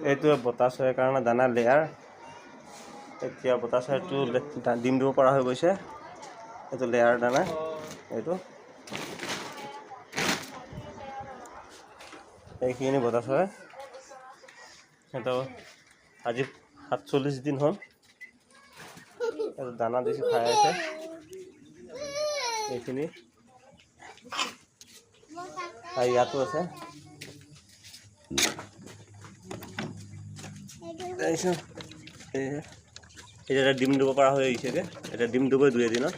এইটো বতাহ চৰাইৰ কাৰণে দানা লেয়াৰ। এতিয়া বতাহ চৰাইটো ডিম দিব পৰা হৈ গৈছে। এইটো লেয়াৰ দানা। এইখিনি বতাহ চৰাই। সেইটো আজি 47 দিন হ'ল। দানা দিছোঁ খাই আছে। এইখিনি আৰু ইয়াতো আছে। এতিয়া ডিম দিব পৰা হৈ আহিছেগৈ। এতিয়া ডিম দিবই 2 এদিনত।